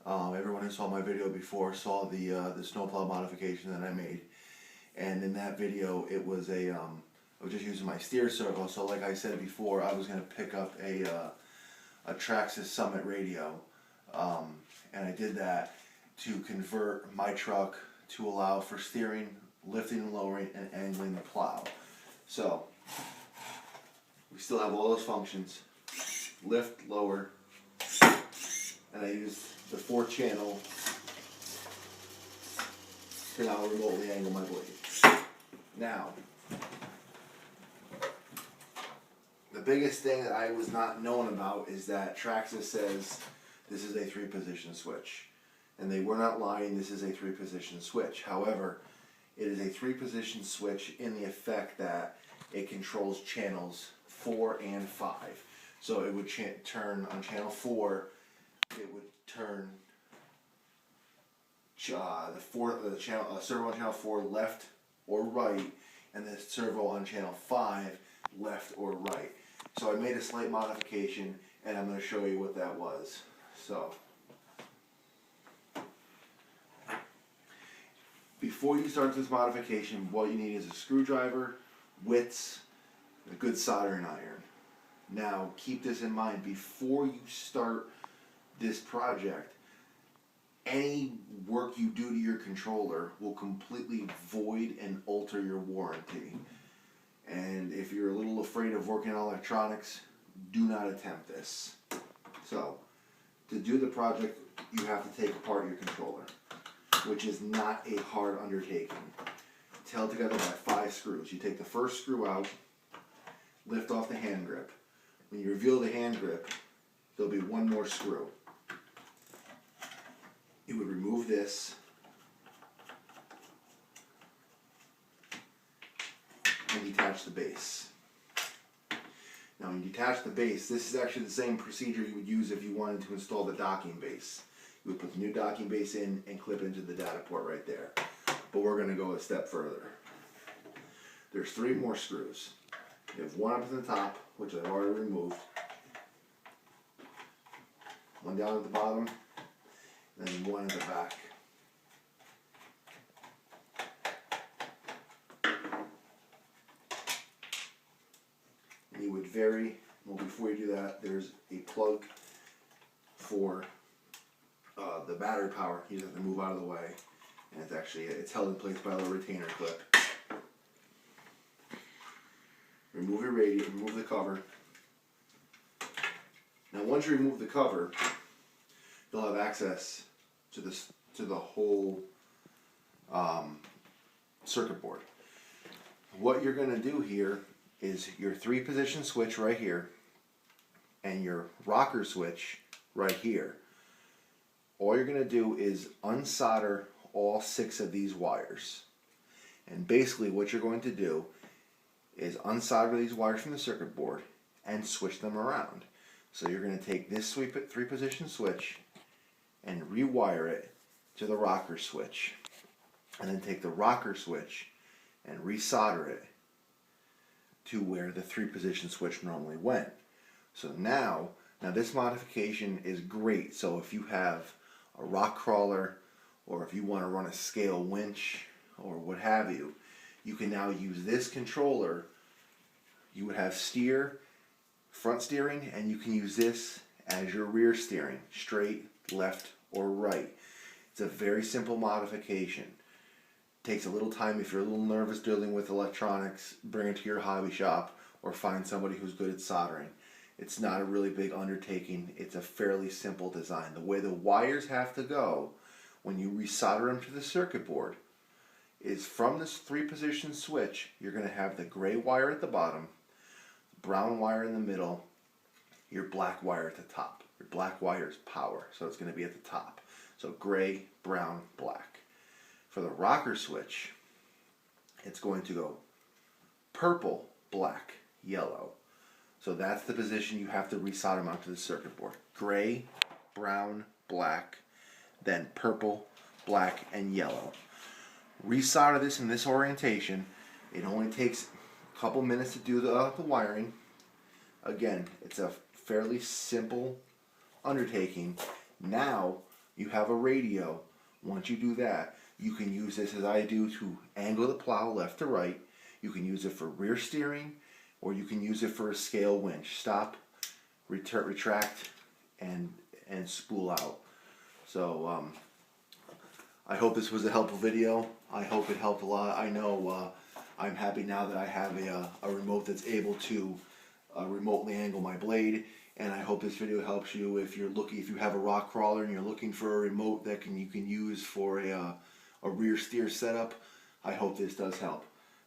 Everyone who saw my video before saw the snowplow modification that I made, and in that video it was I was just using my steer circle. So like I said before, I was going to pick up a Traxxas Summit radio, and I did that to convert my truck to allow for steering, lifting and lowering, and angling the plow. So we still have all those functions: lift, lower, and I use the 4-channel to now remotely angle my blade. Now, the biggest thing that I was not known about is that Traxxas says this is a 3-position switch. And they were not lying, this is a 3-position switch. However, it is a 3-position switch in the effect that it controls channels 4 and 5. So it would turn on channel 4, it would turn the servo on channel 4 left or right, and the servo on channel 5 left or right. So I made a slight modification, and I'm going to show you what that was. So before you start this modification, what you need is a screwdriver, wits, a good soldering iron. Now keep this in mind, before you start this project, any work you do to your controller will completely void and alter your warranty. And if you're a little afraid of working on electronics, do not attempt this. So, to do the project, you have to take apart your controller, which is not a hard undertaking. It's held together by 5 screws. You take the first screw out, lift off the hand grip. When you reveal the hand grip, there'll be one more screw. You would remove this and detach the base. Now when you detach the base, this is actually the same procedure you would use if you wanted to install the docking base. You would put the new docking base in and clip into the data port right there. But we're going to go a step further. There's 3 more screws. You have one up at the top, which I've already removed, one down at the bottom, and then one at the back. And you would before you do that, there's a plug for the battery power. You just have to move out of the way, and it's held in place by a little retainer clip. Remove your radiator, remove the cover. Now once you remove the cover, you'll have access to the whole circuit board. What you're going to do here is your 3-position switch right here and your rocker switch right here. All you're going to do is unsolder all 6 of these wires. And basically what you're going to do is unsolder these wires from the circuit board and switch them around. So you're going to take this 3-position switch and rewire it to the rocker switch, and then take the rocker switch and resolder it to where the 3-position switch normally went. So now this modification is great. So if you have a rock crawler, or if you want to run a scale winch or what have you, you can now use this controller. You would have front steering, and you can use this as your rear steering, straight, left, or right. It's a very simple modification. Takes a little time. If you're a little nervous dealing with electronics, bring it to your hobby shop or find somebody who's good at soldering. It's not a really big undertaking. It's a fairly simple design. The way the wires have to go when you resolder them to the circuit board is from this 3-position switch, you're going to have the gray wire at the bottom, brown wire in the middle, your black wire at the top. Your black wire is power, so it's going to be at the top. So gray, brown, black. For the rocker switch, it's going to go purple, black, yellow. So that's the position you have to resolder them onto the circuit board. Gray, brown, black, then purple, black, and yellow. Resolder this in this orientation. It only takes a couple minutes to do the wiring. Again, it's a fairly simple undertaking. Now you have a radio. Once you do that, you can use this as I do to angle the plow left to right. You can use it for rear steering, or you can use it for a scale winch. Stop, retract, and spool out. So I hope this was a helpful video. I hope it helped a lot. I know I'm happy now that I have a remote that's able to remotely angle my blade, and I hope this video helps you if you have a rock crawler and you're looking for a remote that you can use for a rear steer setup. I hope this does help.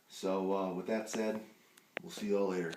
So with that said, we'll see you all later.